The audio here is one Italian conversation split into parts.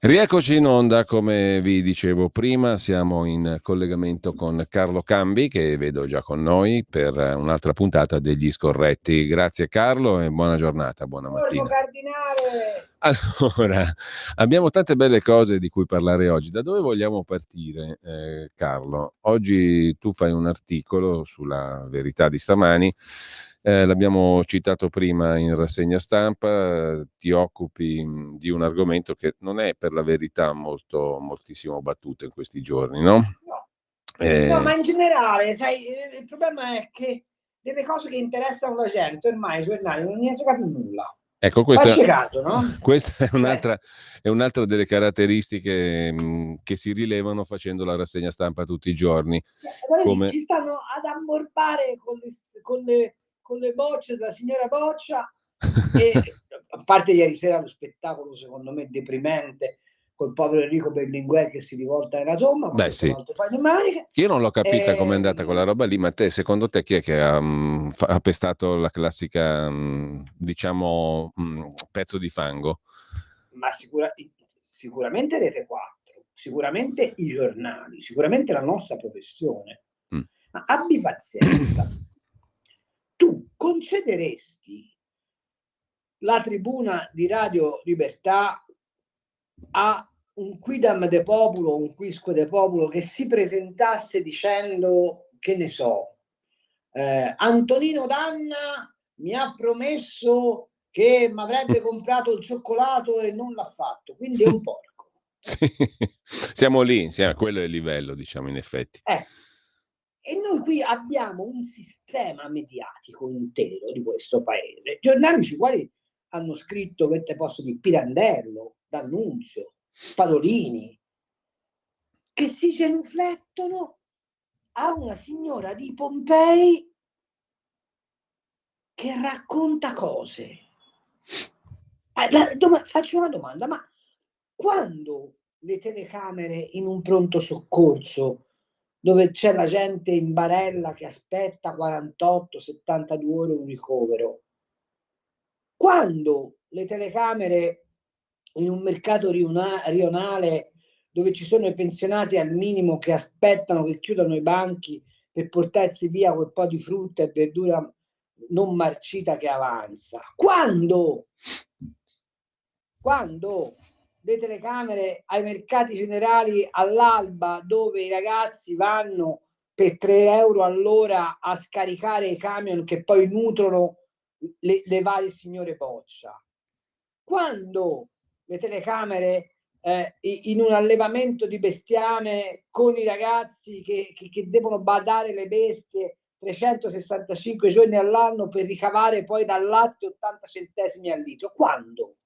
Rieccoci in onda, come vi dicevo prima, siamo in collegamento con Carlo Cambi, che vedo già con noi per un'altra puntata degli Scorretti. Grazie Carlo e buona giornata, buona Buongiorno mattina. cardinale. Allora, abbiamo tante belle cose di cui parlare oggi. Da dove vogliamo partire, Carlo? Oggi tu fai un articolo sulla Verità di stamani. L'abbiamo citato prima in rassegna stampa, ti occupi di un argomento che non è per la verità moltissimo battuto in questi giorni, no? No, ma in generale, sai, il problema è che delle cose che interessano la gente, ormai i giornali non ne frega più nulla. Ecco, Facci caso, no? questa è Cioè, un'altra delle caratteristiche che si rilevano facendo la rassegna stampa tutti i giorni. Come... ci stanno ad ammorbare con le bocce della signora Boccia e a parte ieri sera lo spettacolo secondo me deprimente col povero Enrico Berlinguer che si rivolta nella tomba, ma Beh, questo è sì. un altro paio di maniche. Io non l'ho capita com'è andata quella roba lì, ma secondo te chi è che ha pestato la classica, diciamo, pezzo di fango? Ma sicuramente Rete 4, sicuramente i giornali, sicuramente la nostra professione. Ma abbi pazienza. Tu concederesti la tribuna di Radio Libertà a un quidam de populo, un quisque de populo che si presentasse dicendo, che ne so, Antonino Danna mi ha promesso che mi avrebbe comprato il cioccolato e non l'ha fatto, quindi è un porco. Sì, siamo lì, quello è il livello, diciamo, in effetti. E noi qui abbiamo un sistema mediatico intero di questo paese, giornali sui quali hanno scritto, che te posso dire, Pirandello, D'Annunzio, Spadolini, che si genuflettono a una signora di Pompei che racconta cose. Faccio una domanda, ma quando le telecamere in un pronto soccorso dove c'è la gente in barella che aspetta 48-72 ore un ricovero, quando le telecamere in un mercato rionale dove ci sono i pensionati al minimo che aspettano che chiudano i banchi per portarsi via quel po' di frutta e verdura non marcita che avanza, quando le telecamere ai mercati generali all'alba dove i ragazzi vanno per 3 euro all'ora a scaricare i camion che poi nutrono le varie signore Boccia, quando le telecamere in un allevamento di bestiame con i ragazzi che devono badare le bestie 365 giorni all'anno per ricavare poi dal latte 80 centesimi al litro, quando?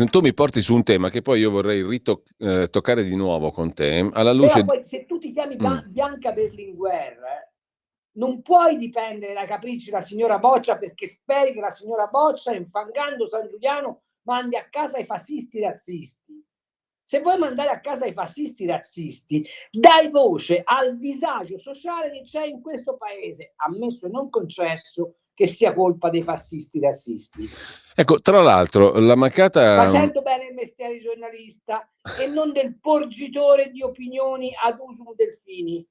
Tu mi porti su un tema che poi io vorrei toccare di nuovo con te, alla luce... Però poi se tu ti chiami Bianca Berlinguer, non puoi dipendere dai capricci della signora Boccia perché speri che la signora Boccia, infangando San Giuliano, mandi a casa i fascisti razzisti. Se vuoi mandare a casa i fascisti razzisti, dai voce al disagio sociale che c'è in questo paese, ammesso e non concesso che sia colpa dei fascisti razzisti. Ecco, tra l'altro, la mancata... Facendo bene il mestiere di giornalista e non del porgitore di opinioni ad usum delfini.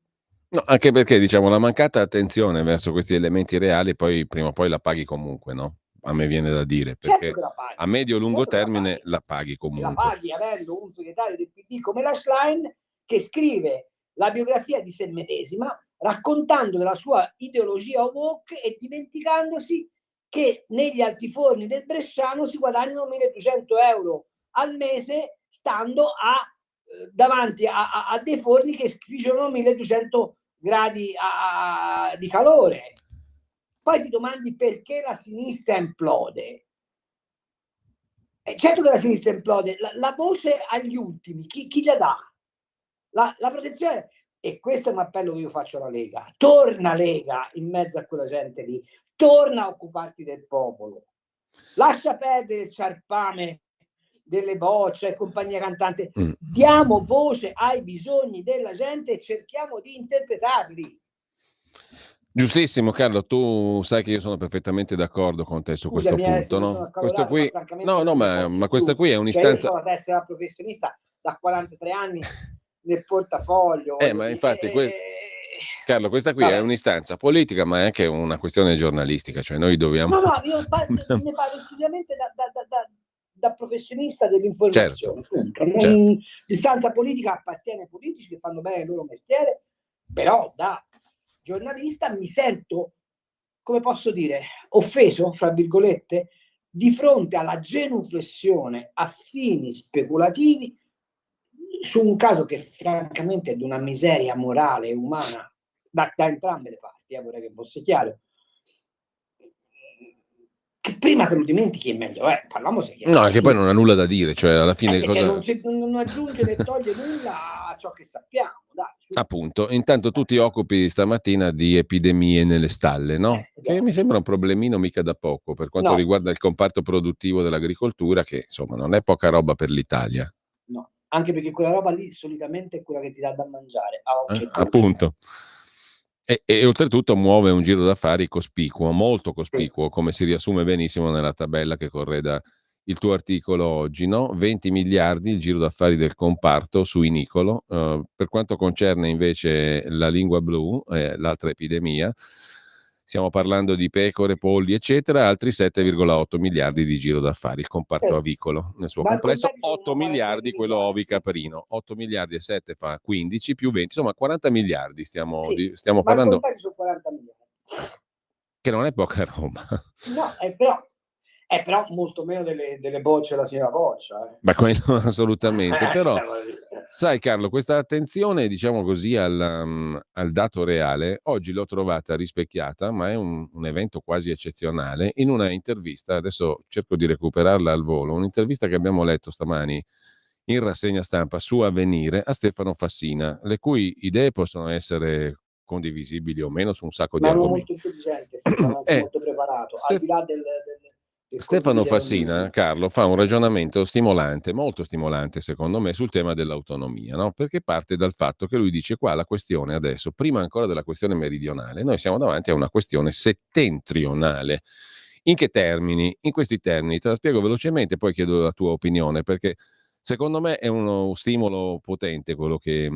No, anche perché, diciamo, la mancata attenzione verso questi elementi reali poi prima o poi la paghi comunque, no? A me viene da dire, perché certo che la paghi, a medio-lungo certo termine la paghi e la comunque. paghi avendo un segretario del PD come la Schlein che scrive la biografia di sé medesima raccontando della sua ideologia woke e dimenticandosi che negli altiforni del Bresciano si guadagnano 1200 euro al mese stando davanti a dei forni che sprigionano 1200 gradi di calore. Poi ti domandi perché la sinistra implode. Certo che la sinistra implode, la voce agli ultimi, chi la dà? La protezione, e questo è un appello che io faccio alla Lega, torna Lega in mezzo a quella gente lì, torna a occuparti del popolo, lascia perdere il ciarpame delle Bocce e compagnia cantante, diamo voce ai bisogni della gente e cerchiamo di interpretarli. Giustissimo Carlo, tu sai che io sono perfettamente d'accordo con te su questo Scusami se punto, mi sono no? Questo accalorato, ma qui, francamente no, no, non ne posso ma questa più. qui è Cioè io un'istanza. ho la tessera professionista da 43 anni nel portafoglio, voglio Ma dire. infatti, Carlo, questa qui è Vabbè. un'istanza politica, ma è anche una questione giornalistica, cioè noi dobbiamo... No, io ne parlo esclusivamente da professionista Certo, dell'informazione, appunto. certo. L'istanza politica appartiene ai politici che fanno bene il loro mestiere, però da giornalista mi sento, come posso dire, offeso, fra virgolette, di fronte alla genuflessione a fini speculativi su un caso che francamente è di una miseria morale e umana da entrambe le parti, vorrei che fosse chiaro. Che prima te lo dimentichi meglio è, parliamo No, è che poi seriamente. non ha nulla da dire, cioè alla fine Cioè cosa... non aggiunge né toglie nulla a ciò che sappiamo, dai, su. Appunto, intanto tu ti occupi stamattina di epidemie nelle stalle, no? Che mi Esatto. sembra un problemino mica da poco per quanto No, riguarda il comparto produttivo dell'agricoltura, che insomma non è poca roba per l'Italia. no, anche perché quella roba lì solitamente è quella che ti dà da mangiare a occhio e croce. Appunto. E oltretutto muove un giro d'affari cospicuo, molto Sì, cospicuo, come si riassume benissimo nella tabella che correda il tuo articolo oggi, no? 20 miliardi il giro d'affari del comparto suinicolo. Per quanto concerne invece la lingua blu, l'altra epidemia, stiamo parlando di pecore, polli, eccetera, altri 7,8 miliardi di giro d'affari, il comparto esatto. avicolo nel suo Ma al complesso, contrario sono 8 una malattia di miliardi quello riguardo. ovicaprino, 8 miliardi e 7 fa 15 più 20, insomma 40 miliardi Sì, stiamo ma al parlando, contrario sono 40 milioni. che non è poca roba. No, però molto meno delle bocce della signora Boccia. Ma quello assolutamente, però Cioè, sai Carlo, questa attenzione, diciamo così, al dato reale, oggi l'ho trovata rispecchiata, ma è un evento quasi eccezionale, in una intervista, adesso cerco di recuperarla al volo, un'intervista che abbiamo letto stamani in rassegna stampa su Avvenire a Stefano Fassina, le cui idee possono essere condivisibili o meno su un sacco di ma uno molto argomenti. intelligente, Stefano, anche Eh, molto preparato, al Stef- di là del Stefano condividere o meno. Fassina, Carlo, fa un ragionamento stimolante, molto stimolante secondo me, sul tema dell'autonomia, no? Perché parte dal fatto che lui dice qua la questione adesso, prima ancora della questione meridionale, noi siamo davanti a una questione settentrionale. In che termini? In questi termini, te la spiego velocemente, poi chiedo la tua opinione, perché secondo me è uno stimolo potente quello che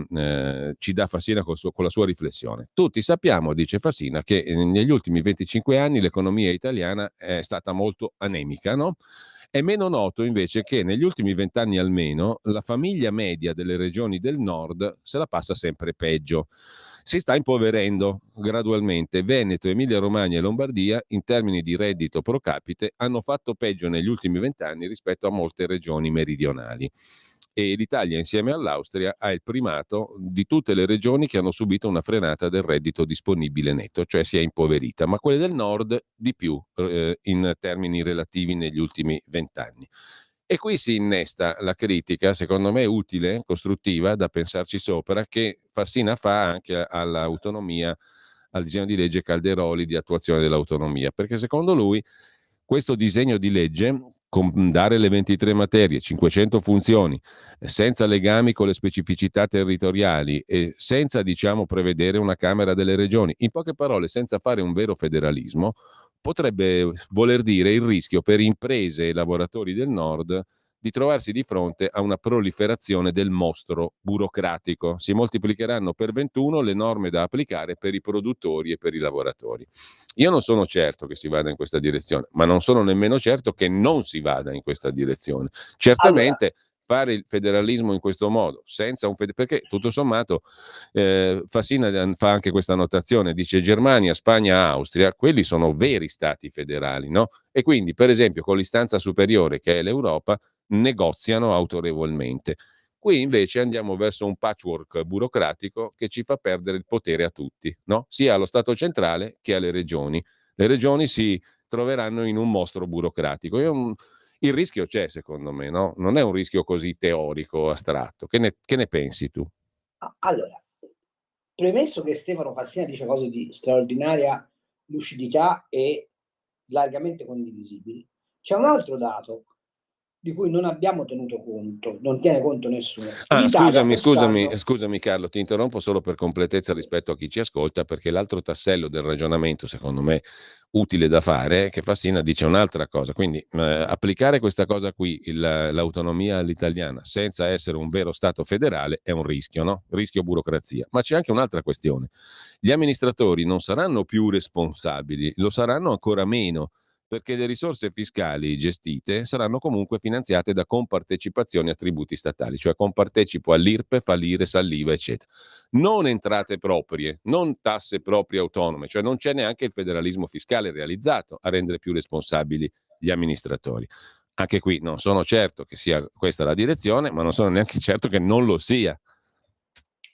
ci dà Fassina con la sua riflessione. Tutti sappiamo, dice Fassina, che negli ultimi 25 anni l'economia italiana è stata molto anemica, no? È meno noto invece che negli ultimi 20 anni almeno la famiglia media delle regioni del nord se la passa sempre peggio. Si sta impoverendo gradualmente. Veneto, Emilia-Romagna e Lombardia, in termini di reddito pro capite, hanno fatto peggio negli ultimi 20 anni rispetto a molte regioni meridionali. E l'Italia, insieme all'Austria, ha il primato di tutte le regioni che hanno subito una frenata del reddito disponibile netto, cioè si è impoverita, ma quelle del nord di più in termini relativi negli ultimi 20 anni. E qui si innesta la critica, secondo me utile, costruttiva, da pensarci sopra, che Fassina fa anche all'autonomia, al disegno di legge Calderoli di attuazione dell'autonomia, perché secondo lui questo disegno di legge, con dare le 23 materie, 500 funzioni, senza legami con le specificità territoriali e senza, diciamo, prevedere una Camera delle Regioni, in poche parole, senza fare un vero federalismo, potrebbe voler dire il rischio per imprese e lavoratori del nord di trovarsi di fronte a una proliferazione del mostro burocratico. Si moltiplicheranno per 21 le norme da applicare per i produttori e per i lavoratori. Io non sono certo che si vada in questa direzione, ma non sono nemmeno certo che non si vada in questa direzione. Allora, Certamente fare il federalismo in questo modo, senza un perché tutto sommato Fassina fa anche questa notazione, dice Germania, Spagna, Austria, quelli sono veri stati federali, no? E quindi, per esempio, con l'istanza superiore che è l'Europa, negoziano autorevolmente. Qui invece andiamo verso un patchwork burocratico che ci fa perdere il potere a tutti, no? Sia allo Stato centrale che alle regioni. Le regioni si troveranno in un mostro burocratico. Il rischio c'è, secondo me, no? Non è un rischio così teorico, astratto. Che ne pensi tu? allora, premesso che Stefano Fassina dice cose di straordinaria lucidità e largamente condivisibili, c'è un altro dato di cui non abbiamo tenuto conto, non tiene conto nessuno. Scusami Carlo, ti interrompo solo per completezza rispetto a chi ci ascolta, perché l'altro tassello del ragionamento, secondo me utile da fare, che Fassina dice un'altra cosa, quindi applicare questa cosa qui, l'autonomia all'italiana, senza essere un vero Stato federale è un rischio, no? Rischio burocrazia. Ma c'è anche un'altra questione. Gli amministratori non saranno più responsabili, lo saranno ancora meno, perché le risorse fiscali gestite saranno comunque finanziate da compartecipazioni a tributi statali, cioè compartecipo all'IRPEF, all'IRE, all'IVA, eccetera. Non entrate proprie, non tasse proprie autonome, cioè non c'è neanche il federalismo fiscale realizzato a rendere più responsabili gli amministratori. Anche qui non sono certo che sia questa la direzione, ma non sono neanche certo che non lo sia.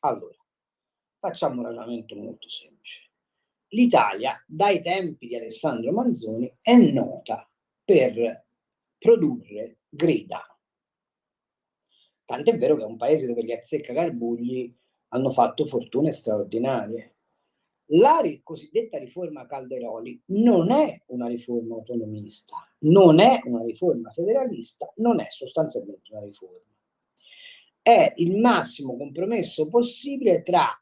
Allora, facciamo un ragionamento molto semplice. L'Italia, dai tempi di Alessandro Manzoni, è nota per produrre grida. Tant'è vero che è un paese dove gli azzeccagarbugli hanno fatto fortune straordinarie. La cosiddetta riforma Calderoli non è una riforma autonomista, non è una riforma federalista, non è sostanzialmente una riforma. È il massimo compromesso possibile tra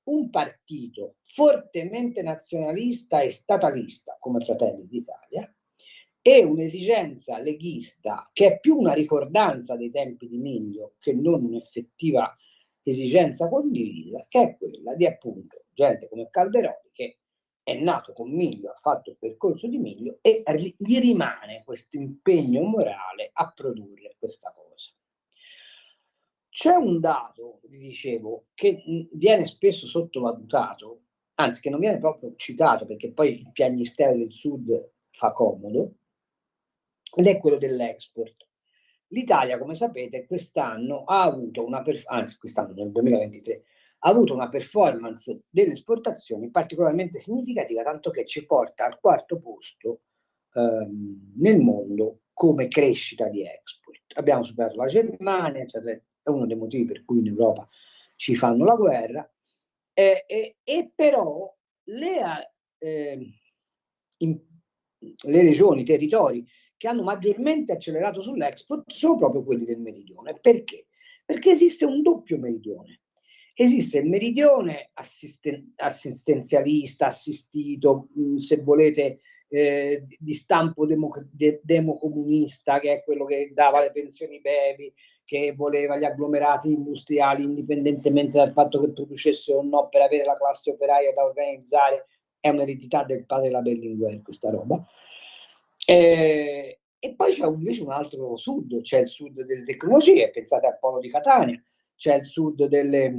un partito fortemente nazionalista e statalista come Fratelli d'Italia e un'esigenza leghista che è più una ricordanza dei tempi di Miglio che non un'effettiva esigenza condivisa, che è quella di appunto gente come Calderoli che è nato con Miglio, ha fatto il percorso di Miglio e gli rimane questo impegno morale a produrre questa cosa. C'è un dato, vi dicevo, che viene spesso sottovalutato, anzi che non viene proprio citato perché poi il piagnisteo del Sud fa comodo, ed è quello dell'export. L'Italia, come sapete, quest'anno ha avuto quest'anno nel 2023, ha avuto una performance delle esportazioni particolarmente significativa, tanto che ci porta al quarto posto nel mondo come crescita di export. Abbiamo superato la Germania, eccetera. È uno dei motivi per cui in Europa ci fanno la guerra, e però le regioni, i territori che hanno maggiormente accelerato sull'export sono proprio quelli del meridione. Perché? Perché esiste un doppio meridione. Esiste il meridione assistenzialista, assistito, se volete, di stampo democomunista, che è quello che dava le pensioni brevi, che voleva gli agglomerati industriali indipendentemente dal fatto che producessero o no per avere la classe operaia da organizzare. È un'eredità del padre della Berlinguer questa roba. E poi c'è invece un altro sud, c'è il sud delle tecnologie, pensate al polo di Catania, c'è il sud delle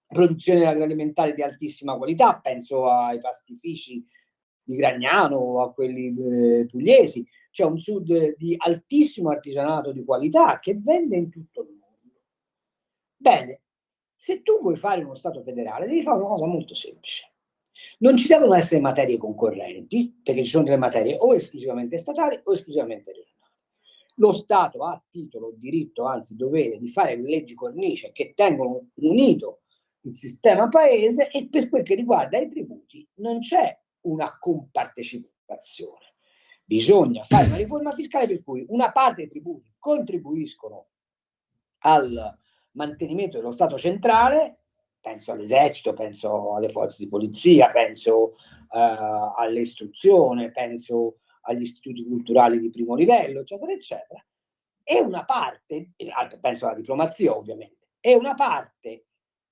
produzioni agroalimentari di altissima qualità, penso ai pastifici di Gragnano o a quelli pugliesi, c'è un sud di altissimo artigianato di qualità che vende in tutto il mondo. Bene, se tu vuoi fare uno Stato federale devi fare una cosa molto semplice. Non ci devono essere materie concorrenti, perché ci sono delle materie o esclusivamente statali o esclusivamente regionali. Lo Stato ha titolo, diritto, anzi dovere di fare leggi cornice che tengono unito il sistema paese, e per quel che riguarda i tributi non c'è una compartecipazione. Bisogna fare una riforma fiscale per cui una parte dei tributi contribuiscono al mantenimento dello Stato centrale, penso all'esercito, penso alle forze di polizia, penso all'istruzione, penso agli istituti culturali di primo livello, eccetera, eccetera, e una parte, penso alla diplomazia ovviamente, e una parte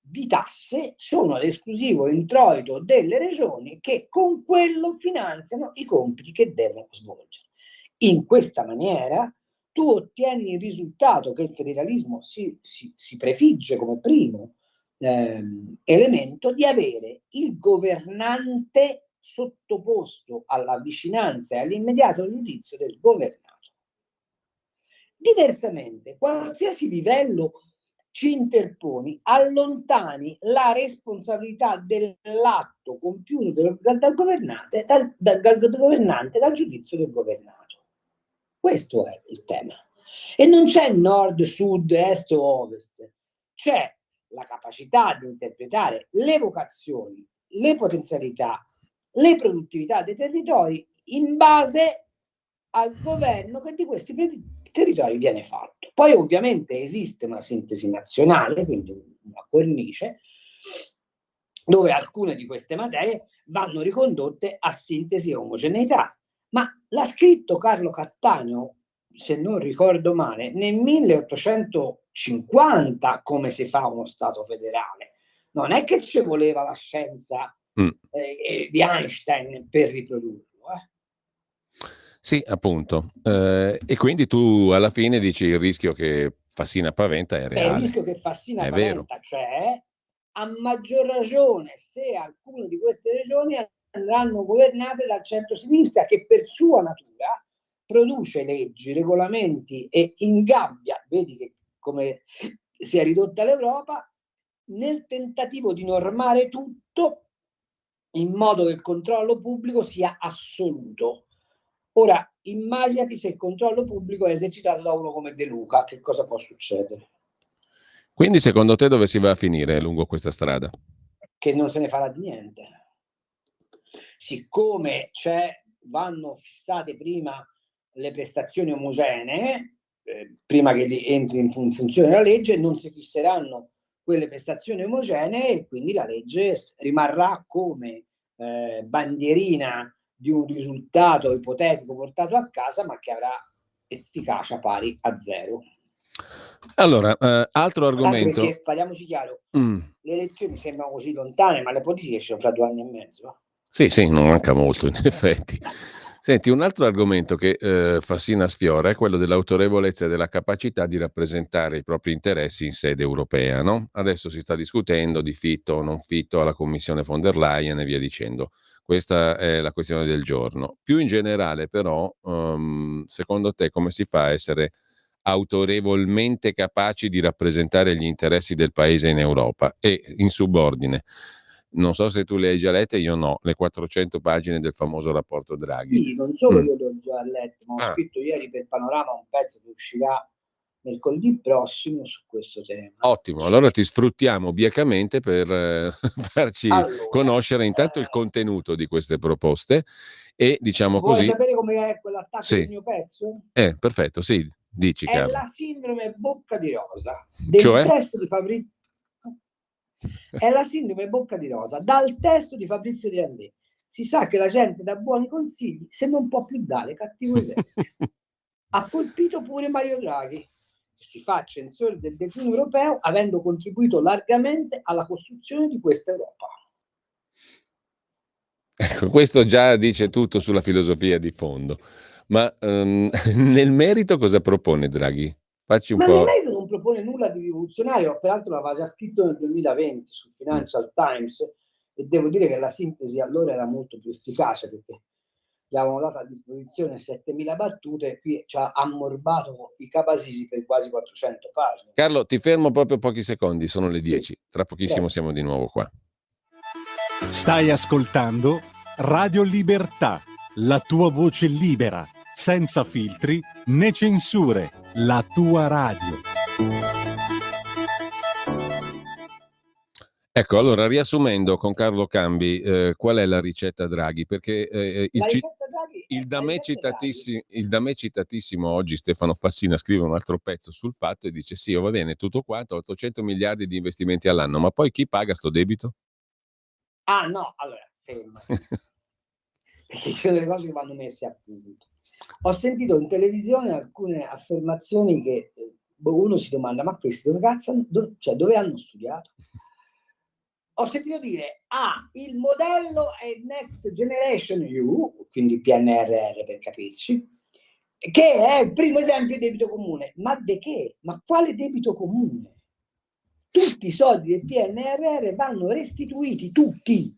di tasse sono l'esclusivo introito delle regioni che con quello finanziano i compiti che devono svolgere. In questa maniera tu ottieni il risultato che il federalismo si prefigge come primo elemento di avere il governante sottoposto alla vicinanza e all'immediato giudizio del governato. Diversamente, qualsiasi livello ci interponi, allontani la responsabilità dell'atto compiuto dal governante dal giudizio del governato. Questo è il tema. E non c'è nord, sud, est o ovest. C'è la capacità di interpretare le vocazioni, le potenzialità, le produttività dei territori in base al governo che di questi territori viene fatto. Poi ovviamente esiste una sintesi nazionale, quindi una cornice, dove alcune di queste materie vanno ricondotte a sintesi e omogeneità. Ma l'ha scritto Carlo Cattaneo, se non ricordo male, nel 1850 come si fa uno Stato federale. Non è che ci voleva la scienza di Einstein per riprodurlo. Sì, appunto. E quindi tu alla fine dici il rischio che Fassina paventa è Il reale. rischio che Fassina È vero. paventa c'è, a maggior ragione se alcune di queste regioni andranno governate dal centro-sinistra, che per sua natura produce leggi, regolamenti e ingabbia, vedi che come si è ridotta l'Europa, nel tentativo di normare tutto in modo che il controllo pubblico sia assoluto. Ora, immaginati se il controllo pubblico è esercitato da uno come De Luca, che cosa può succedere? Quindi secondo te dove si va a finire lungo questa strada? Che non se ne farà di niente. Siccome vanno fissate prima le prestazioni omogenee, prima che entri in funzione la legge, non si fisseranno quelle prestazioni omogenee e quindi la legge rimarrà come bandierina di un risultato ipotetico portato a casa, ma che avrà efficacia pari a zero. Allora, altro argomento. Anche perché, parliamoci chiaro, le elezioni sembrano così lontane, ma le politiche ci sono fra 2 anni e mezzo. Sì, non manca molto in effetti. Senti, un altro argomento che Fassina sfiora è quello dell'autorevolezza e della capacità di rappresentare i propri interessi in sede europea, no? Adesso si sta discutendo di fitto o non fitto alla Commissione von der Leyen e via dicendo. Questa è la questione del giorno. Più in generale, però, secondo te come si fa a essere autorevolmente capaci di rappresentare gli interessi del paese in Europa? E in subordine, non so se tu le hai già lette, io no, le 400 pagine del famoso rapporto Draghi. Sì, non solo io l'ho già letto, ma ho Ah, scritto ieri per Panorama un pezzo che uscirà mercoledì prossimo su questo tema. ottimo, allora ti sfruttiamo biecamente per farci conoscere intanto il contenuto di queste proposte e diciamo Vuoi così. sapere come è quell'attacco Sì. del mio pezzo? Perfetto, sì, dici È Carlo. la sindrome bocca di rosa del Cioè? testo di Fabrizio. È la sindrome bocca di rosa dal testo di Fabrizio De André. Si sa che la gente dà buoni consigli se non può più dare cattivo esempio. Ha colpito pure Mario Draghi, che si fa censore del declino europeo avendo contribuito largamente alla costruzione di questa Europa. Ecco, questo già dice tutto sulla filosofia di fondo. Ma nel merito cosa propone Draghi? Facci un Ma po'. nel non propone nulla di rivoluzionario, peraltro l'aveva già scritto nel 2020 sul Financial Times e devo dire che la sintesi allora era molto più efficace perché gli avevano dato a disposizione 7.000 battute, qui ci ha ammorbato i capasisi per quasi 400 pagine. Carlo, ti fermo proprio pochi secondi, sono le 10. Tra pochissimo Prego. siamo di nuovo qua. Stai ascoltando Radio Libertà, la tua voce libera, senza filtri né censure, la tua radio. Ecco, allora riassumendo con Carlo Cambi, qual è la ricetta Draghi? Perché il da me citatissimo oggi Stefano Fassina scrive un altro pezzo sul fatto e dice sì, va bene, tutto quanto, 800 miliardi di investimenti all'anno, ma poi chi paga sto debito? Ah no, allora, fermati. Perché ci sono delle cose che vanno messe a punto. Ho sentito in televisione alcune affermazioni che uno si domanda, ma questi dove cazzo, dove hanno studiato? Ho sentito dire, il modello è Next Generation EU, quindi PNRR per capirci, che è il primo esempio di debito comune. Ma di che? Ma quale debito comune? Tutti i soldi del PNRR vanno restituiti, tutti,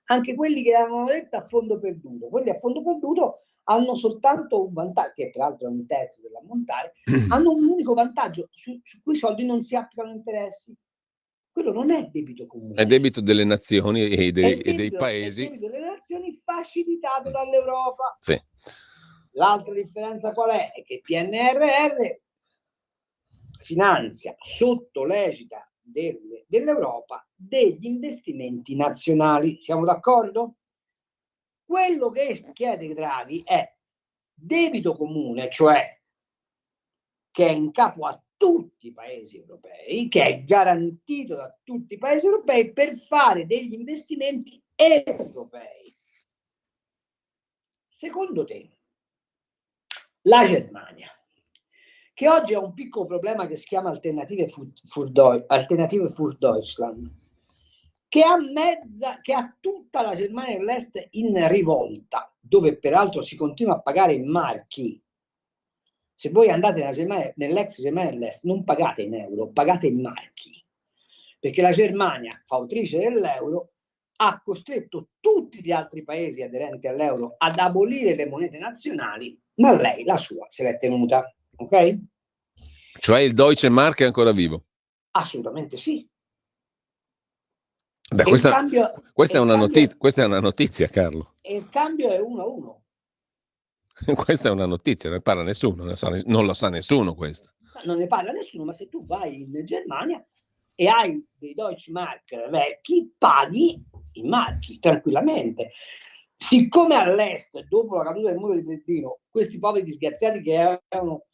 anche quelli che avevano detto a fondo perduto. Quelli a fondo perduto hanno soltanto un vantaggio, che peraltro è un terzo dell'ammontare, hanno un unico vantaggio, su cui i soldi non si applicano interessi. Quello non è debito comune. È debito delle nazioni e dei paesi. È debito delle nazioni facilitato dall'Europa. Sì. L'altra differenza qual è? È che il PNRR finanzia sotto l'egida dell'Europa degli investimenti nazionali. Siamo d'accordo? Quello che chiede Draghi è debito comune, cioè che è in capo a tutti i paesi europei, che è garantito da tutti i paesi europei per fare degli investimenti europei. Secondo te, la Germania, che oggi ha un piccolo problema che si chiama Alternative für Deutschland, che ha tutta la Germania dell'Est in rivolta, dove peraltro si continua a pagare in marchi. Se voi andate nell'ex Germania dell'Est, non pagate in euro, pagate in marchi, perché la Germania, fautrice dell'euro, ha costretto tutti gli altri paesi aderenti all'euro ad abolire le monete nazionali, ma lei la sua se l'è tenuta, ok? Cioè il Deutsche Mark è ancora vivo? Assolutamente sì. Beh, questa è una notizia, Carlo. E il cambio è 1-1. Questa è una notizia, non ne parla nessuno, non lo sa nessuno questa. Non ne parla nessuno, ma se tu vai in Germania e hai dei Deutsche Mark vecchi, paghi in marchi tranquillamente. Siccome all'est, dopo la caduta del muro di Berlino, questi poveri disgraziati che avevano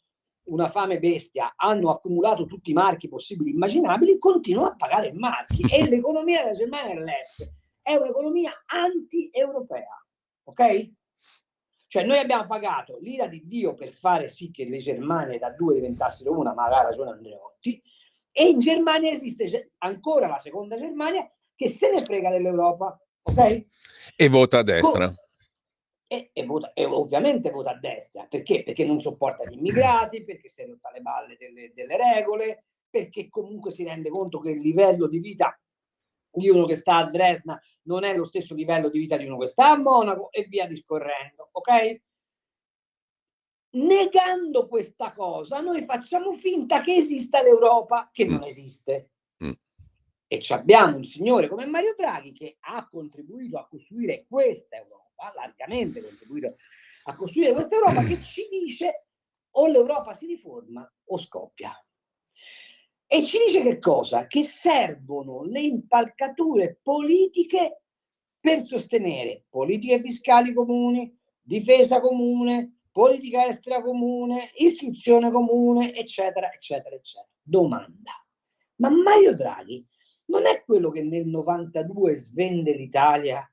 una fame bestia hanno accumulato tutti i marchi possibili e immaginabili, continuano a pagare in marchi. E l'economia della Germania dell'Est è un'economia anti-europea, ok? Cioè noi abbiamo pagato l'ira di Dio per fare sì che le Germanie da due diventassero una, ma aveva ragione Andreotti, e in Germania esiste ancora la seconda Germania che se ne frega dell'Europa, ok? E vota a destra. E ovviamente vota a destra. Perché? Perché non sopporta gli immigrati, perché si è rotta le balle delle regole, perché comunque si rende conto che il livello di vita di uno che sta a Dresda non è lo stesso livello di vita di uno che sta a Monaco e via discorrendo, ok? Negando questa cosa, noi facciamo finta che esista l'Europa, che non esiste. E abbiamo un signore come Mario Draghi che ha contribuito a costruire questa Europa, largamente contribuito a costruire questa Europa, che ci dice o l'Europa si riforma o scoppia. E ci dice che cosa? Che servono le impalcature politiche per sostenere politiche fiscali comuni, difesa comune, politica estera comune, istruzione comune, eccetera, eccetera, eccetera. Domanda: ma Mario Draghi non è quello che nel 92 svende l'Italia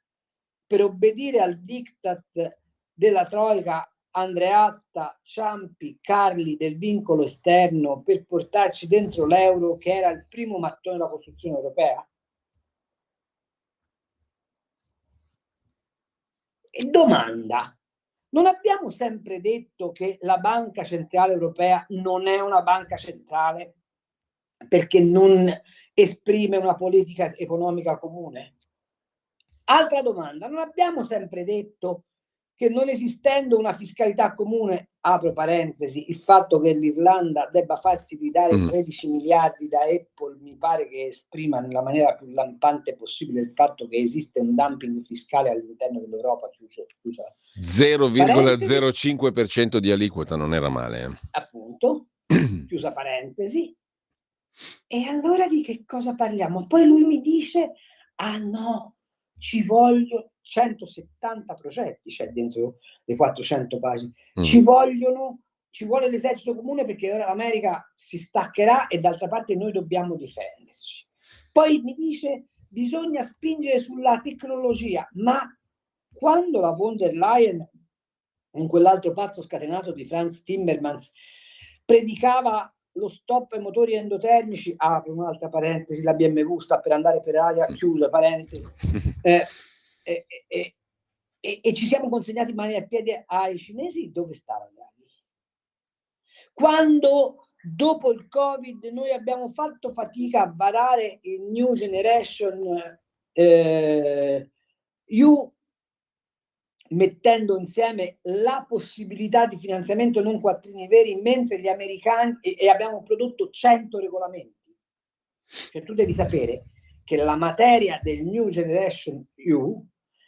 per obbedire al diktat della Troica Andreatta, Ciampi, Carli del vincolo esterno per portarci dentro l'euro, che era il primo mattone della costruzione europea? E domanda: non abbiamo sempre detto che la Banca Centrale Europea non è una banca centrale perché non esprime una politica economica comune? Altra domanda: non abbiamo sempre detto che non esistendo una fiscalità comune, apro parentesi, il fatto che l'Irlanda debba farsi ridare 13 miliardi da Apple mi pare che esprima nella maniera più lampante possibile il fatto che esiste un dumping fiscale all'interno dell'Europa, chiusa 0,05% di aliquota, non era male. Appunto, chiusa parentesi. E allora di che cosa parliamo? Poi lui mi dice: ah no, ci vogliono 170 progetti, c'è dentro le 400 pagine, ci vuole l'esercito comune perché ora l'America si staccherà e d'altra parte noi dobbiamo difenderci. Poi mi dice: bisogna spingere sulla tecnologia, ma quando la von der Leyen, in quell'altro pazzo scatenato di Franz Timmermans, predicava lo stop ai motori endotermici, apro un'altra parentesi, la BMW sta per andare per aria, chiusa parentesi, e ci siamo consegnati mani e piedi ai cinesi, dove stava Draghi? Quando dopo il Covid noi abbiamo fatto fatica a varare il New Generation EU, mettendo insieme la possibilità di finanziamento non quattrini veri, mentre gli americani, e abbiamo prodotto 100 regolamenti. Cioè tu devi sapere che la materia del New Generation EU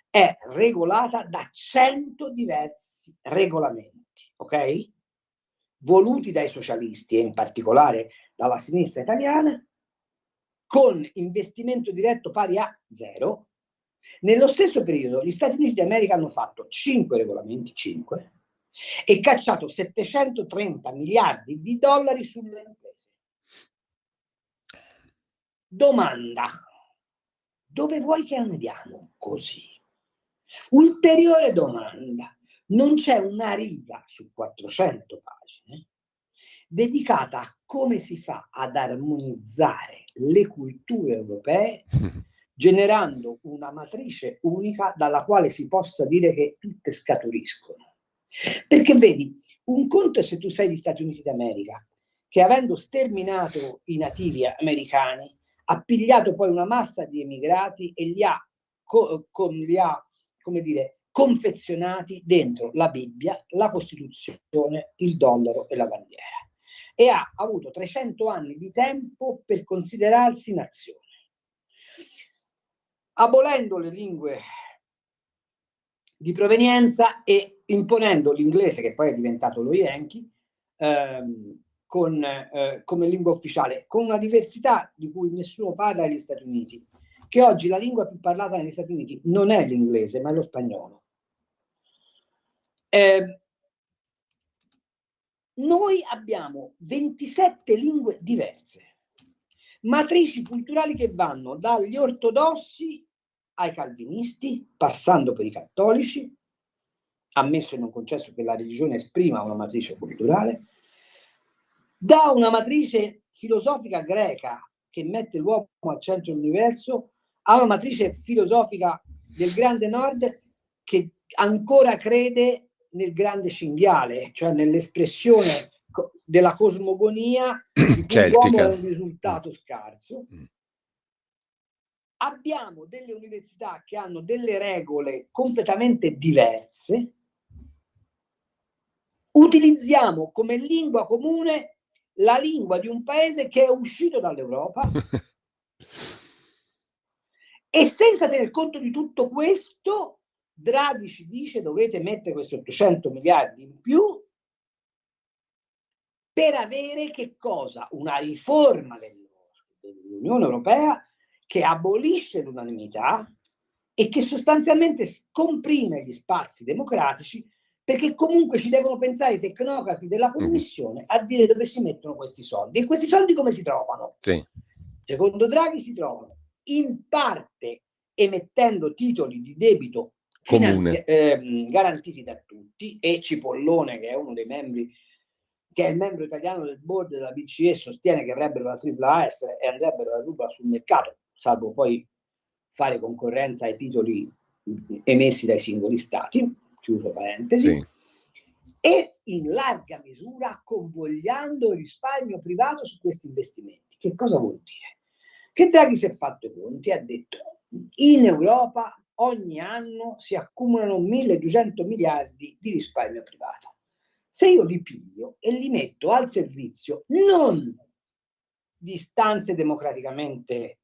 è regolata da 100 diversi regolamenti, ok? Voluti dai socialisti e in particolare dalla sinistra italiana, con investimento diretto pari a 0. Nello stesso periodo gli Stati Uniti d'America hanno fatto 5 regolamenti, 5, e cacciato 730 miliardi di dollari sulle imprese. Domanda: dove vuoi che andiamo così? Ulteriore domanda: non c'è una riga su 400 pagine dedicata a come si fa ad armonizzare le culture europee generando una matrice unica dalla quale si possa dire che tutte scaturiscono. Perché vedi, un conto è se tu sei gli Stati Uniti d'America, che avendo sterminato i nativi americani, ha pigliato poi una massa di emigrati e li ha come dire, confezionati dentro la Bibbia, la Costituzione, il dollaro e la bandiera. E ha avuto 300 anni di tempo per considerarsi nazione. Abolendo le lingue di provenienza e imponendo l'inglese, che poi è diventato lo Yankee, come lingua ufficiale, con una diversità di cui nessuno parla negli Stati Uniti, che oggi la lingua più parlata negli Stati Uniti non è l'inglese, ma è lo spagnolo. Noi abbiamo 27 lingue diverse, matrici culturali che vanno dagli ortodossi ai calvinisti, passando per i cattolici, ammesso e non concesso che la religione esprima una matrice culturale, da una matrice filosofica greca che mette l'uomo al centro dell'universo a una matrice filosofica del grande nord che ancora crede nel grande cinghiale, cioè nell'espressione della cosmogonia di cui l'uomo è un risultato scarso. Abbiamo delle università che hanno delle regole completamente diverse. Utilizziamo come lingua comune la lingua di un paese che è uscito dall'Europa e senza tener conto di tutto questo, Draghi ci dice dovete mettere questi 800 miliardi in più per avere che cosa? Una riforma dell'Unione Europea che abolisce l'unanimità e che sostanzialmente scomprime gli spazi democratici, perché comunque ci devono pensare i tecnocrati della Commissione a dire dove si mettono questi soldi. E questi soldi come si trovano? Sì. Secondo Draghi si trovano in parte emettendo titoli di debito garantiti da tutti, e Cipollone, che è uno dei membri, che è il membro italiano del board della BCE, sostiene che avrebbero la tripla A e andrebbero a ruba sul mercato, salvo poi fare concorrenza ai titoli emessi dai singoli stati, chiuso parentesi, sì. E in larga misura convogliando il risparmio privato su questi investimenti. Che cosa vuol dire? Che Draghi si è fatto i conti e ha detto: in Europa ogni anno si accumulano 1.200 miliardi di risparmio privato. Se io li piglio e li metto al servizio non di istanze democraticamente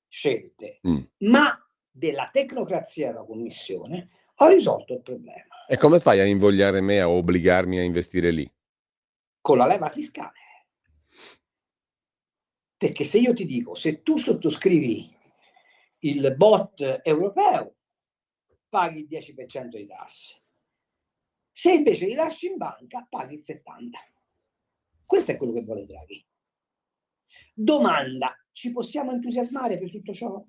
scelte, ma della tecnocrazia della Commissione, ho risolto il problema. E come fai a invogliare me a obbligarmi a investire lì? Con la leva fiscale. Perché se io ti dico, se tu sottoscrivi il bot europeo, paghi il 10% di tasse. Se invece li lasci in banca, paghi il 70%. Questo è quello che vuole Draghi. Domanda: ci possiamo entusiasmare per tutto ciò?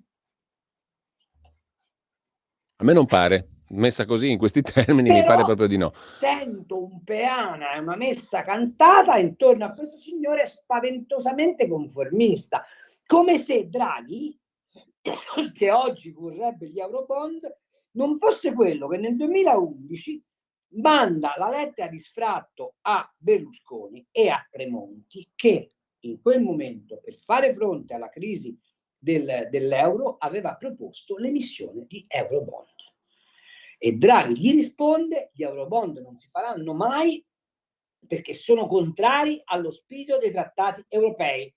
A me non pare. Messa così, in questi termini, mi pare proprio di no. Sento un peana e una messa cantata intorno a questo signore spaventosamente conformista, come se Draghi, che oggi vorrebbe gli Eurobond, non fosse quello che nel 2011 manda la lettera di sfratto a Berlusconi e a Tremonti, che in quel momento, per fare fronte alla crisi dell'euro, aveva proposto l'emissione di Eurobond. E Draghi gli risponde: gli Eurobond non si faranno mai perché sono contrari allo spirito dei trattati europei.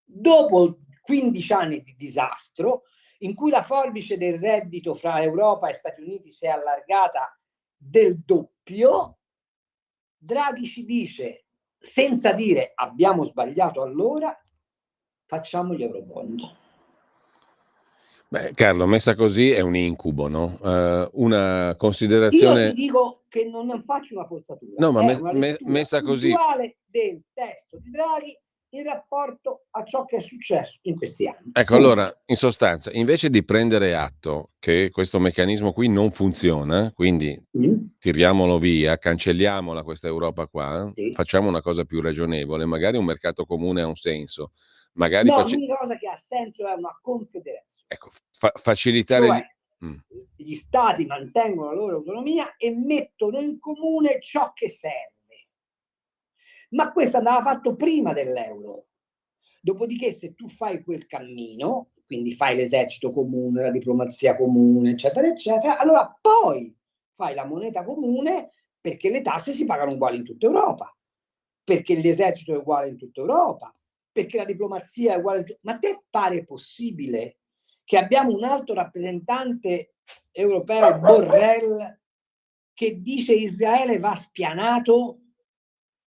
Dopo 15 anni di disastro, in cui la forbice del reddito fra Europa e Stati Uniti si è allargata del doppio, Draghi ci dice, senza dire abbiamo sbagliato allora, facciamo gli Eurobond. Beh, Carlo, messa così è un incubo, no? Una Io ti considerazione... dico che non faccio una forzatura, No, ma è una lettura messa così... puntuale del testo di Draghi in rapporto a ciò che è successo in questi anni. Ecco, allora, in sostanza, invece di prendere atto che questo meccanismo qui non funziona, quindi tiriamolo via, cancelliamola questa Europa qua, Sì. facciamo una cosa più ragionevole, magari un mercato comune ha un senso, magari No, l'unica cosa che ha senso è una confederazione. ecco, facilitare Cioè, gli stati mantengono la loro autonomia e mettono in comune ciò che serve. Ma questo andava fatto prima dell'euro. Dopodiché, se tu fai quel cammino, quindi fai l'esercito comune, la diplomazia comune, eccetera, eccetera, allora poi fai la moneta comune, perché le tasse si pagano uguali in tutta Europa, perché l'esercito è uguale in tutta Europa, perché la diplomazia è uguale in tutta... Ma a te pare possibile che abbiamo un alto rappresentante europeo, Borrell, che dice Israele va spianato,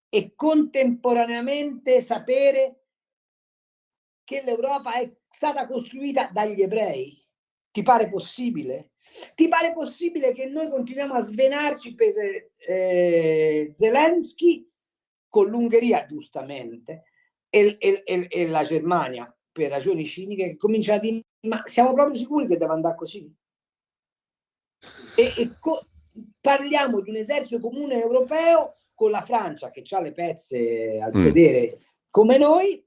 e contemporaneamente sapere che l'Europa è stata costruita dagli ebrei? Ti pare possibile? Ti pare possibile che noi continuiamo a svenarci per Zelensky, con l'Ungheria giustamente e la Germania per ragioni ciniche, che comincia a dire: ma siamo proprio sicuri che deve andare così? Parliamo di un esercito comune europeo con la Francia che ha le pezze al sedere come noi,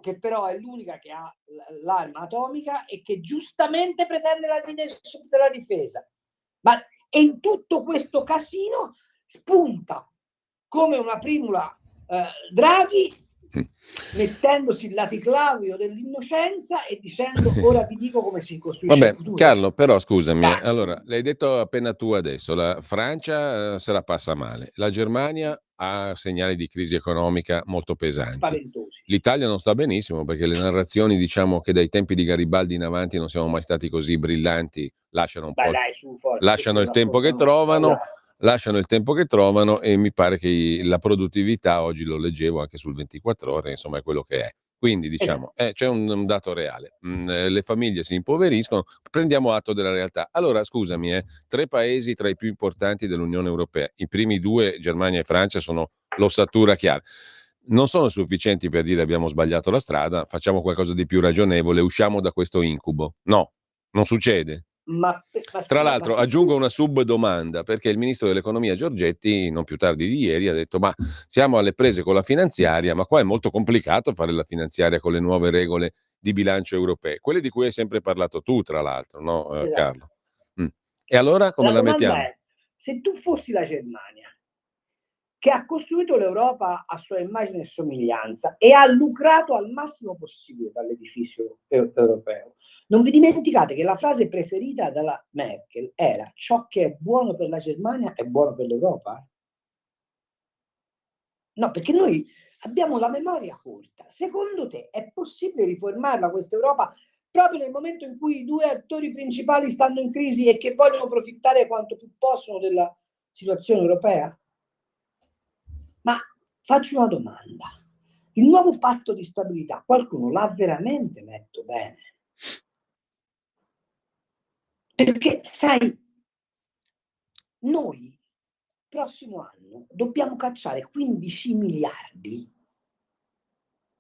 che però è l'unica che ha l'arma atomica e che giustamente pretende la leadership della difesa. Ma in tutto questo casino spunta come una primula Draghi, mettendosi il laticlavio dell'innocenza e dicendo: ora vi dico come si costruisce il futuro. Carlo, però scusami, allora l'hai detto appena tu adesso, la Francia se la passa male, la Germania ha segnali di crisi economica molto pesanti, spaventosi. L'Italia non sta benissimo perché le narrazioni, diciamo, che dai tempi di Garibaldi in avanti non siamo mai stati così brillanti, lasciano un po', lasciano il tempo che trovano. Lasciano il tempo che trovano e mi pare che la produttività, oggi lo leggevo anche sul 24 ore, insomma è quello che è. Quindi diciamo, c'è un dato reale. Le famiglie si impoveriscono, prendiamo atto della realtà. Allora, scusami, 3 paesi tra i più importanti dell'Unione Europea, i primi 2, Germania e Francia, sono l'ossatura chiave. Non sono sufficienti per dire abbiamo sbagliato la strada, facciamo qualcosa di più ragionevole, usciamo da questo incubo. No, non succede. Tra l'altro aggiungo una subdomanda, perché il ministro dell'economia Giorgetti non più tardi di ieri ha detto: ma siamo alle prese con la finanziaria, ma qua è molto complicato fare la finanziaria con le nuove regole di bilancio europee, quelle di cui hai sempre parlato tu, tra l'altro, no, esatto. Carlo? E allora come la mettiamo? È, se tu fossi la Germania, che ha costruito l'Europa a sua immagine e somiglianza e ha lucrato al massimo possibile dall'edificio europeo, non vi dimenticate che la frase preferita dalla Merkel era: ciò che è buono per la Germania è buono per l'Europa? No, perché noi abbiamo la memoria corta. Secondo te è possibile riformarla questa Europa proprio nel momento in cui i due attori principali stanno in crisi e che vogliono approfittare quanto più possono della situazione europea? Ma faccio una domanda: il nuovo patto di stabilità qualcuno l'ha veramente letto bene? Perché sai, noi prossimo anno dobbiamo cacciare 15 miliardi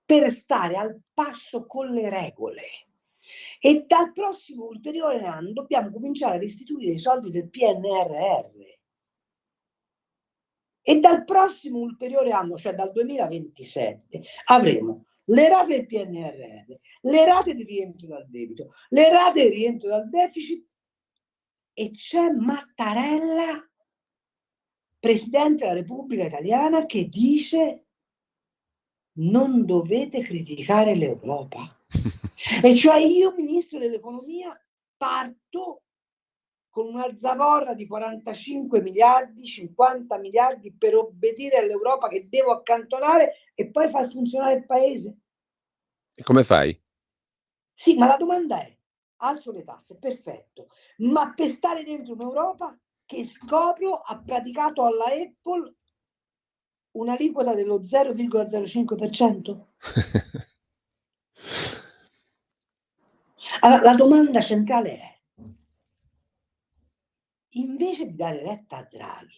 per stare al passo con le regole, e dal prossimo ulteriore anno dobbiamo cominciare a restituire i soldi del PNRR, e dal prossimo ulteriore anno, cioè dal 2027, avremo le rate del PNRR, le rate di rientro dal debito, le rate di rientro dal deficit, e c'è Mattarella, Presidente della Repubblica Italiana, che dice: non dovete criticare l'Europa. E cioè io, ministro dell'economia, parto con una zavorra di 45 miliardi, 50 miliardi per obbedire all'Europa che devo accantonare e poi far funzionare il paese. E come fai? Sì, ma la domanda è: alzo le tasse, perfetto, ma per stare dentro un'Europa che scopro ha praticato alla Apple un'aliquota dello 0,05%? Allora, la domanda centrale è: invece di dare retta a Draghi,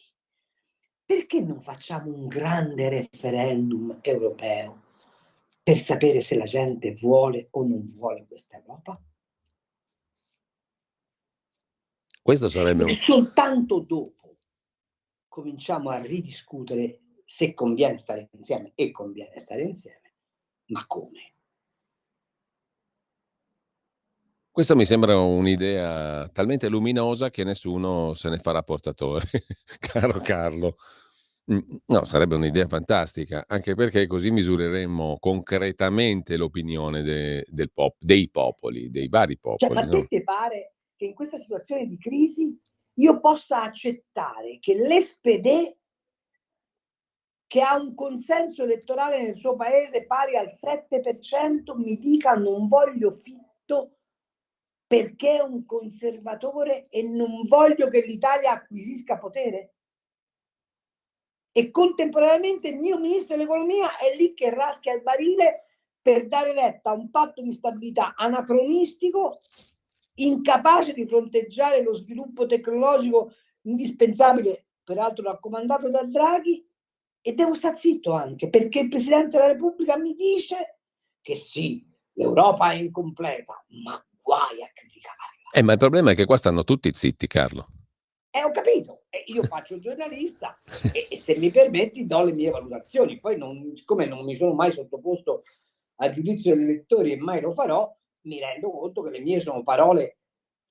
perché non facciamo un grande referendum europeo per sapere se la gente vuole o non vuole questa Europa? Questo sarebbe E soltanto dopo cominciamo a ridiscutere se conviene stare insieme, e conviene stare insieme, ma come? Questo mi sembra un'idea talmente luminosa che nessuno se ne farà portatore, caro Carlo. No, sarebbe un'idea fantastica, anche perché così misureremmo concretamente l'opinione dei popoli, dei vari Cioè, popoli, ma te no? ti pare che in questa situazione di crisi io possa accettare che l'SPD, che ha un consenso elettorale nel suo paese pari al 7%, mi dica non voglio Fitto perché è un conservatore e non voglio che l'Italia acquisisca potere? E contemporaneamente il mio ministro dell'economia è lì che raschia il barile per dare retta a un patto di stabilità anacronistico, incapace di fronteggiare lo sviluppo tecnologico indispensabile, peraltro raccomandato da Draghi, e devo stare zitto anche perché il Presidente della Repubblica mi dice che sì, l'Europa è incompleta, ma guai a criticarla. Ma il problema è che qua stanno tutti zitti, Carlo. Ho capito, io faccio il giornalista e se mi permetti do le mie valutazioni, poi siccome non mi sono mai sottoposto al giudizio degli elettori e mai lo farò, mi rendo conto che le mie sono parole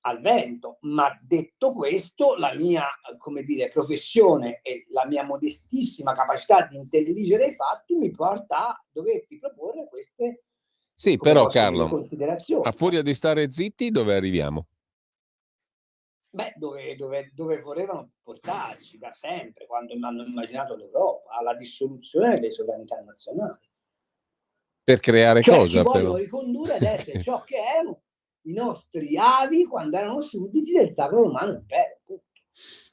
al vento, ma detto questo, la mia, come dire, professione e la mia modestissima capacità di intelligere i fatti mi porta a doverti proporre queste, Sì, come però posso dire, Carlo, considerazioni. a furia di stare zitti, dove arriviamo? Beh, dove volevano portarci da sempre, quando hanno immaginato l'Europa, alla dissoluzione delle sovranità nazionali. Per creare Cioè ci cosa, vogliono però? ricondurre ad essere ciò che erano i nostri avi quando erano sudditi del Sacro Romano Impero.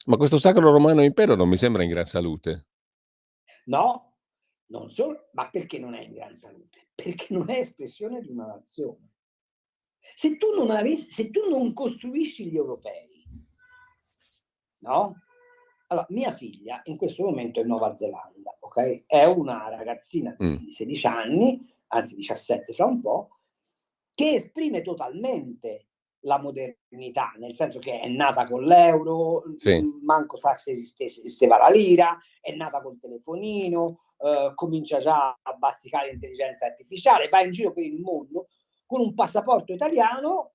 Ma questo Sacro Romano Impero non mi sembra in gran salute. No, non solo, ma perché non è in gran salute? Perché non è espressione di una nazione. Se tu non costruisci gli europei, no? Allora, mia figlia in questo momento è in Nuova Zelanda, ok? È una ragazzina di 16 anni, anzi 17 fra un po', che esprime totalmente la modernità, nel senso che è nata con l'euro, Sì. manco sa se esisteva la lira, è nata col telefonino, comincia già a bazzicare l'intelligenza artificiale, va in giro per il mondo con un passaporto italiano,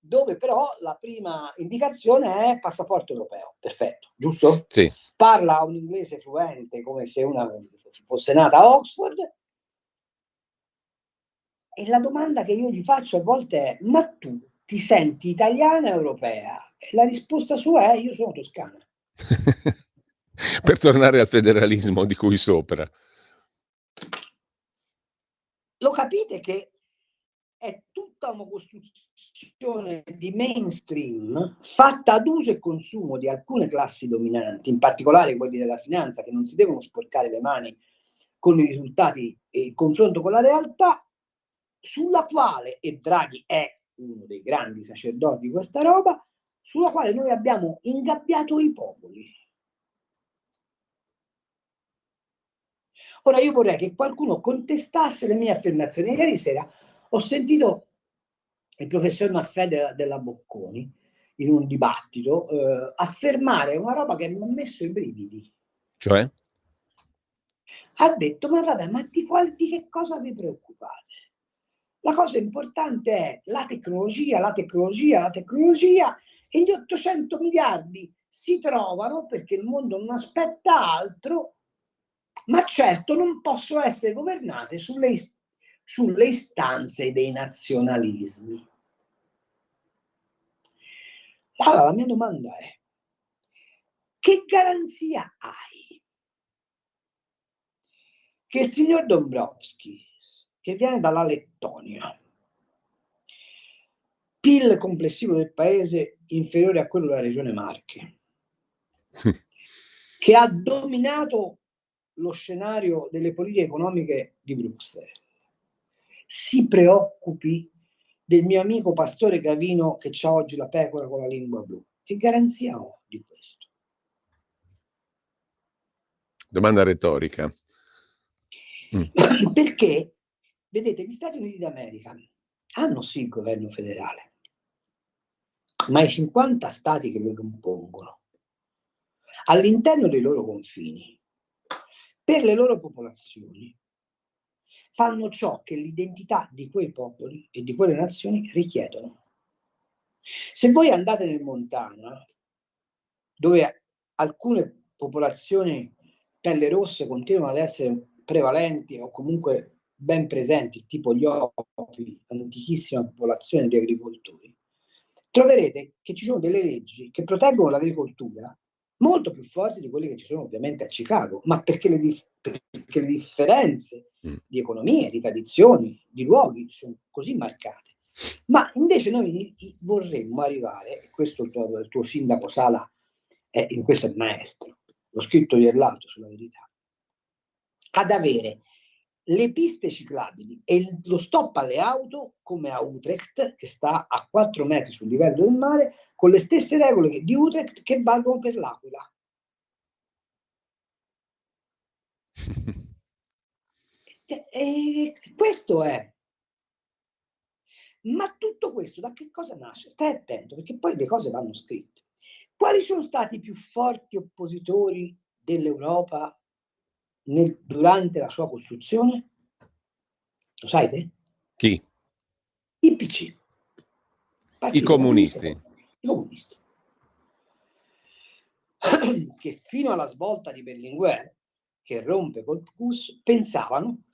dove però la prima indicazione è passaporto europeo. Perfetto, giusto? Sì. Parla un inglese fluente come se una fosse nata a Oxford. E la domanda che io gli faccio a volte è: ma tu ti senti italiana o europea? E la risposta sua è: io sono toscana. Per tornare al federalismo di cui sopra. Lo capite che è tutta una costruzione di mainstream fatta ad uso e consumo di alcune classi dominanti, in particolare quelli della finanza, che non si devono sporcare le mani con i risultati e il confronto con la realtà, sulla quale, e Draghi è uno dei grandi sacerdoti di questa roba, sulla quale noi abbiamo ingabbiato i popoli. Ora io vorrei che qualcuno contestasse le mie affermazioni. Ieri sera ho sentito il professor Maffè della Bocconi in un dibattito affermare una roba che mi ha messo i brividi. Cioè? Ha detto: ma vabbè, ma di che cosa vi preoccupate? La cosa importante è la tecnologia, la tecnologia, la tecnologia, e gli 800 miliardi si trovano perché il mondo non aspetta altro, ma certo non possono essere governate sulle istanze dei nazionalismi. Allora la mia domanda è: che garanzia hai che il signor Dombrovskis, che viene dalla Lettonia, PIL complessivo del paese inferiore a quello della regione Marche, che ha dominato lo scenario delle politiche economiche di Bruxelles, si preoccupi del mio amico pastore Gavino che c'ha oggi la pecora con la lingua blu? Che garanzia ho di questo? Domanda retorica. Perché, vedete, gli Stati Uniti d'America hanno sì il governo federale, ma i 50 stati che lo compongono, all'interno dei loro confini, per le loro popolazioni, fanno ciò che l'identità di quei popoli e di quelle nazioni richiedono. Se voi andate nel Montana, dove alcune popolazioni pelle rosse continuano ad essere prevalenti o comunque ben presenti, tipo gli Hopi, antichissima popolazione di agricoltori, troverete che ci sono delle leggi che proteggono l'agricoltura molto più forti di quelle che ci sono ovviamente a Chicago, ma perché le differenze di economie, di tradizioni, di luoghi sono così marcate. Ma invece noi vorremmo arrivare, e questo il tuo sindaco Sala in questo è maestro, l'ho scritto ieri l'altro sulla verità, ad avere le piste ciclabili e lo stop alle auto come a Utrecht, che sta a 4 metri sul livello del mare, con le stesse regole di Utrecht che valgono per l'Aquila. E questo è. Ma tutto questo da che cosa nasce? Stai attento, perché poi le cose vanno scritte. Quali sono stati i più forti oppositori dell'Europa durante la sua costruzione? Lo sai te? Chi? Il PC. I comunisti. I comunisti. Che fino alla svolta di Berlinguer, che rompe col PQS, pensavano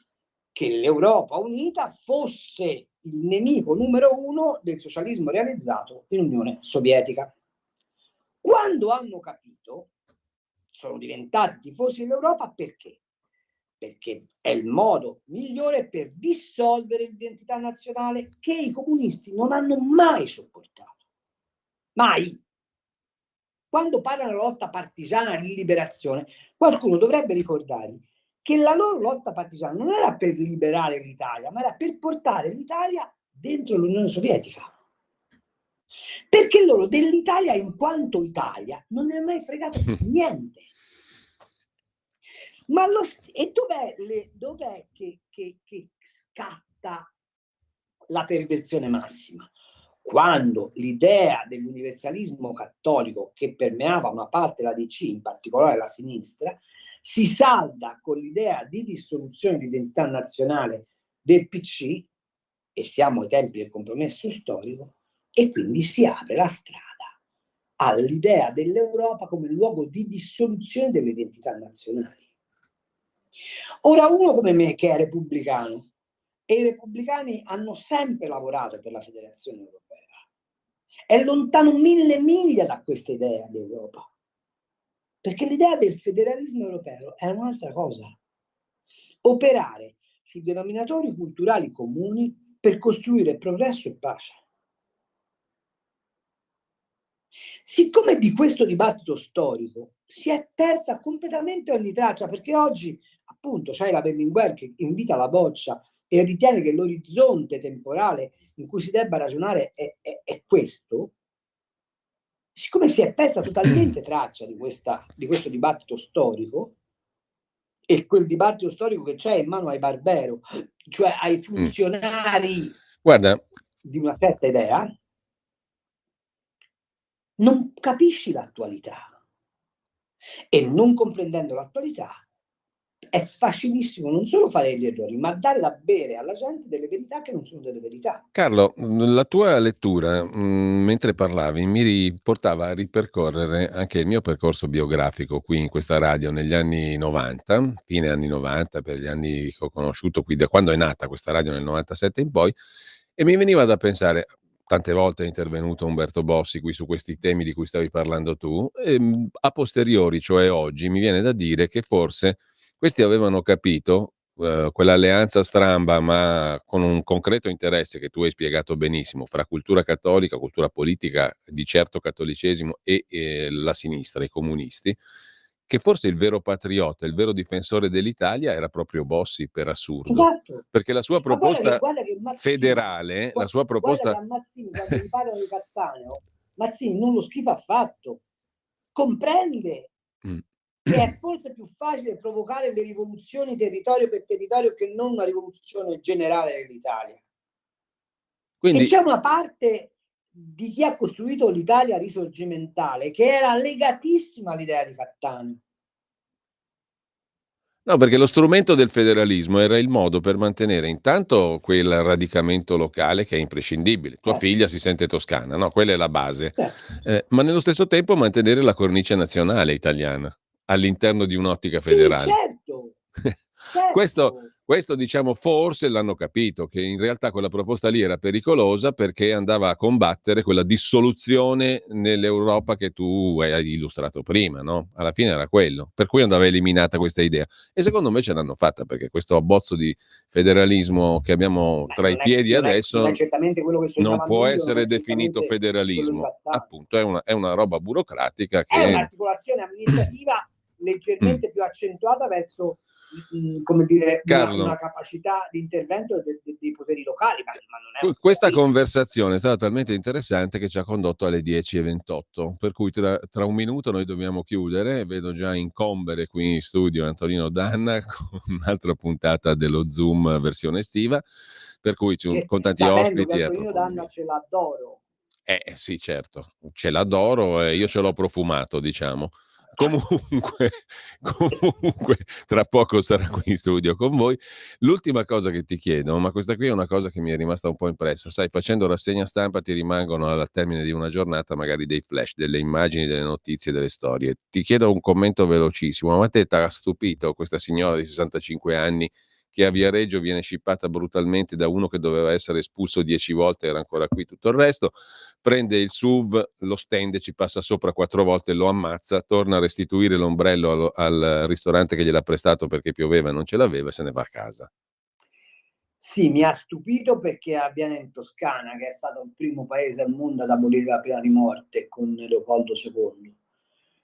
che l'Europa unita fosse il nemico numero 1 del socialismo realizzato in Unione Sovietica. Quando hanno capito, sono diventati tifosi dell'Europa perché? Perché è il modo migliore per dissolvere l'identità nazionale che i comunisti non hanno mai sopportato. Mai. Quando parlano di lotta partigiana di liberazione, qualcuno dovrebbe ricordare che la loro lotta partigiana non era per liberare l'Italia, ma era per portare l'Italia dentro l'Unione Sovietica. Perché loro dell'Italia in quanto Italia non ne è mai fregato niente. Ma e dov'è che scatta la perversione massima? Quando l'idea dell'universalismo cattolico, che permeava una parte della DC, in particolare la sinistra, si salda con l'idea di dissoluzione di identità nazionale del PC, e siamo ai tempi del compromesso storico, e quindi si apre la strada all'idea dell'Europa come luogo di dissoluzione delle identità nazionali. Ora, uno come me che è repubblicano, e i repubblicani hanno sempre lavorato per la federazione europea, è lontano 1000 miglia da questa idea di Europa, perché l'idea del federalismo europeo è un'altra cosa: operare su denominatori culturali comuni per costruire progresso e pace. Siccome di questo dibattito storico si è persa completamente ogni traccia, perché oggi appunto c'è la Berlinguer che invita la boccia e ritiene che l'orizzonte temporale in cui si debba ragionare è questo, siccome si è persa totalmente traccia di questo dibattito storico, e quel dibattito storico che c'è in mano ai Barbero, cioè ai funzionari di una certa idea, non capisci l'attualità. E non comprendendo l'attualità è facilissimo non solo fare gli errori, ma dare da bere alla gente delle verità che non sono delle verità. Carlo, la tua lettura, mentre parlavi, mi riportava a ripercorrere anche il mio percorso biografico qui in questa radio negli anni 90, fine anni 90, per gli anni che ho conosciuto qui, da quando è nata questa radio nel 97 in poi, e mi veniva da pensare, tante volte è intervenuto Umberto Bossi qui su questi temi di cui stavi parlando tu, e a posteriori, cioè oggi, mi viene da dire che forse questi avevano capito quell'alleanza stramba, ma con un concreto interesse che tu hai spiegato benissimo, fra cultura cattolica, cultura politica, di certo cattolicesimo e la sinistra, i comunisti, che forse il vero patriota, il vero difensore dell'Italia era proprio Bossi, per assurdo. Esatto. Perché la sua Ma proposta guarda che Mazzini, federale, la sua guarda proposta... che a Mazzini, quando gli parlano di Cattaneo, Mazzini non lo schifo affatto, comprende che è forse più facile provocare le rivoluzioni territorio per territorio che non una rivoluzione generale dell'Italia. Quindi... E c'è una parte di chi ha costruito l'Italia risorgimentale che era legatissima all'idea di Cattaneo. No, perché lo strumento del federalismo era il modo per mantenere intanto quel radicamento locale che è imprescindibile. Tua figlia si sente toscana, no? Quella è la base. Ma nello stesso tempo mantenere la cornice nazionale italiana all'interno di un'ottica federale. Sì, certo. Questo diciamo forse l'hanno capito, che in realtà quella proposta lì era pericolosa perché andava a combattere quella dissoluzione nell'Europa che tu hai illustrato prima, no? Alla fine era quello, per cui andava eliminata questa idea. E secondo me ce l'hanno fatta, perché questo abbozzo di federalismo che abbiamo tra i piedi adesso non è certamente quello che non può io, essere definito federalismo. Appunto, è una roba burocratica che... È un'articolazione amministrativa leggermente più accentuata verso, come dire, una capacità di intervento dei poteri locali, ma non è questa conversazione è stata talmente interessante che ci ha condotto alle 10:28, per cui tra un minuto noi dobbiamo chiudere. Vedo già incombere qui in studio Antonino Danna con un'altra puntata dello Zoom versione estiva, per cui con tanti ospiti e Antonino Danna ce l'adoro. Sì, certo, ce l'adoro e io ce l'ho profumato, diciamo. Comunque, tra poco sarà qui in studio con voi. L'ultima cosa che ti chiedo, ma questa qui è una cosa che mi è rimasta un po' impressa, sai, facendo rassegna stampa ti rimangono al termine di una giornata magari dei flash, delle immagini, delle notizie, delle storie. Ti chiedo un commento velocissimo, ma te ti ha stupito questa signora di 65 anni che a Viareggio viene scippata brutalmente da uno che doveva essere espulso 10 volte, era ancora qui, tutto il resto, prende il SUV, lo stende, ci passa sopra 4 volte, lo ammazza, torna a restituire l'ombrello al ristorante che gliel'ha prestato perché pioveva e non ce l'aveva e se ne va a casa. Sì, mi ha stupito perché avviene in Toscana, che è stato il primo paese al mondo ad abolire la pena di morte con Leopoldo II,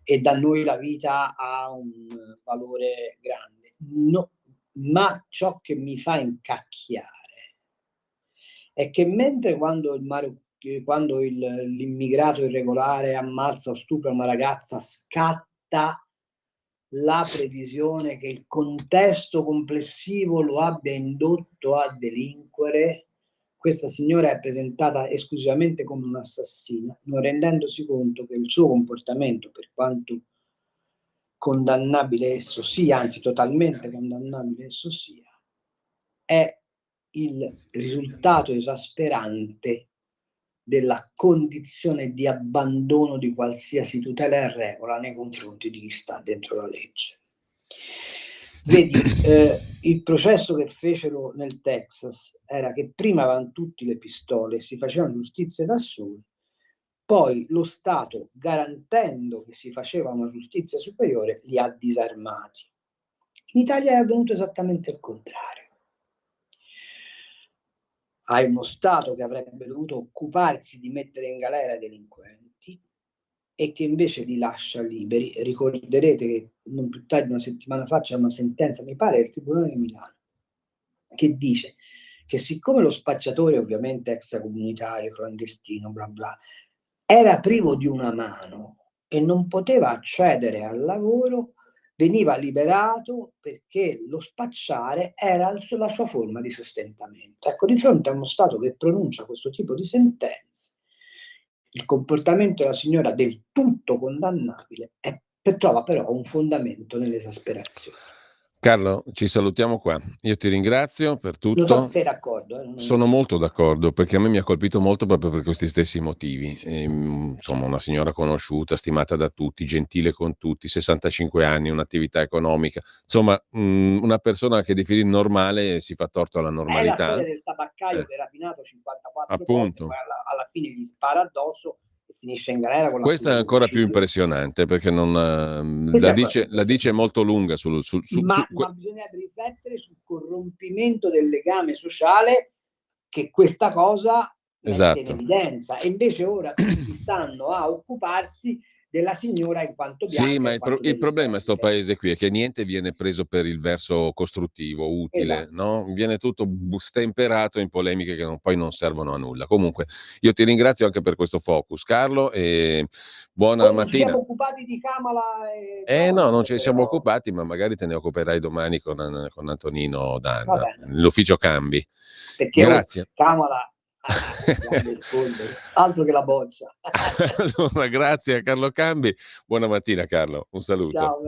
e da noi la vita ha un valore grande. No, ma ciò che mi fa incacchiare è che mentre quando l'immigrato irregolare ammazza o stupra una ragazza scatta la previsione che il contesto complessivo lo abbia indotto a delinquere, questa signora è presentata esclusivamente come un'assassina, non rendendosi conto che il suo comportamento, per quanto condannabile esso sia, anzi totalmente condannabile esso sia, è il risultato esasperante della condizione di abbandono di qualsiasi tutela e regola nei confronti di chi sta dentro la legge. Vedi, il processo che fecero nel Texas era che prima avevano tutti le pistole, si facevano giustizia da soli, poi lo Stato, garantendo che si faceva una giustizia superiore, li ha disarmati. In Italia è avvenuto esattamente il contrario. Hai uno Stato che avrebbe dovuto occuparsi di mettere in galera i delinquenti e che invece li lascia liberi. Ricorderete che non più tardi di una settimana fa c'è una sentenza, mi pare, del Tribunale di Milano, che dice che siccome lo spacciatore, ovviamente extracomunitario, clandestino, bla bla, era privo di una mano e non poteva accedere al lavoro, veniva liberato perché lo spacciare era la sua forma di sostentamento. Ecco, di fronte a uno Stato che pronuncia questo tipo di sentenze, il comportamento della signora del tutto condannabile trova però un fondamento nell'esasperazione. Carlo, ci salutiamo qua. Io ti ringrazio per tutto. Non so se sei d'accordo. Sono molto d'accordo, perché a me mi ha colpito molto proprio per questi stessi motivi. Insomma, una signora conosciuta, stimata da tutti, gentile con tutti, 65 anni, un'attività economica. Insomma, una persona che definire normale si fa torto alla normalità. È la storia del tabaccaio che è rapinato 54 appunto. volte, poi alla fine gli spara addosso e finisce in galera con la... Questa è ancora più impressionante perché non, la dice molto lunga ma bisognerebbe riflettere sul corrompimento del legame sociale che questa cosa mette in evidenza, e invece ora tutti stanno a occuparsi della signora in quanto bianca. Sì, ma il problema in sto paese qui è che niente viene preso per il verso costruttivo, utile, Esatto. no? Viene tutto stemperato in polemiche che poi non servono a nulla. Comunque, io ti ringrazio anche per questo focus, Carlo, e buona Poi non ci mattina. siamo occupati di Kamala e Trump, No, non ci però... siamo occupati, ma magari te ne occuperai domani con Antonino Va Danna, bene. l'ufficio cambi. Perché Grazie. Kamala grande scontro, altro che la boccia. Allora, grazie a Carlo Cambi. Buona mattina, Carlo. Un saluto. Ciao.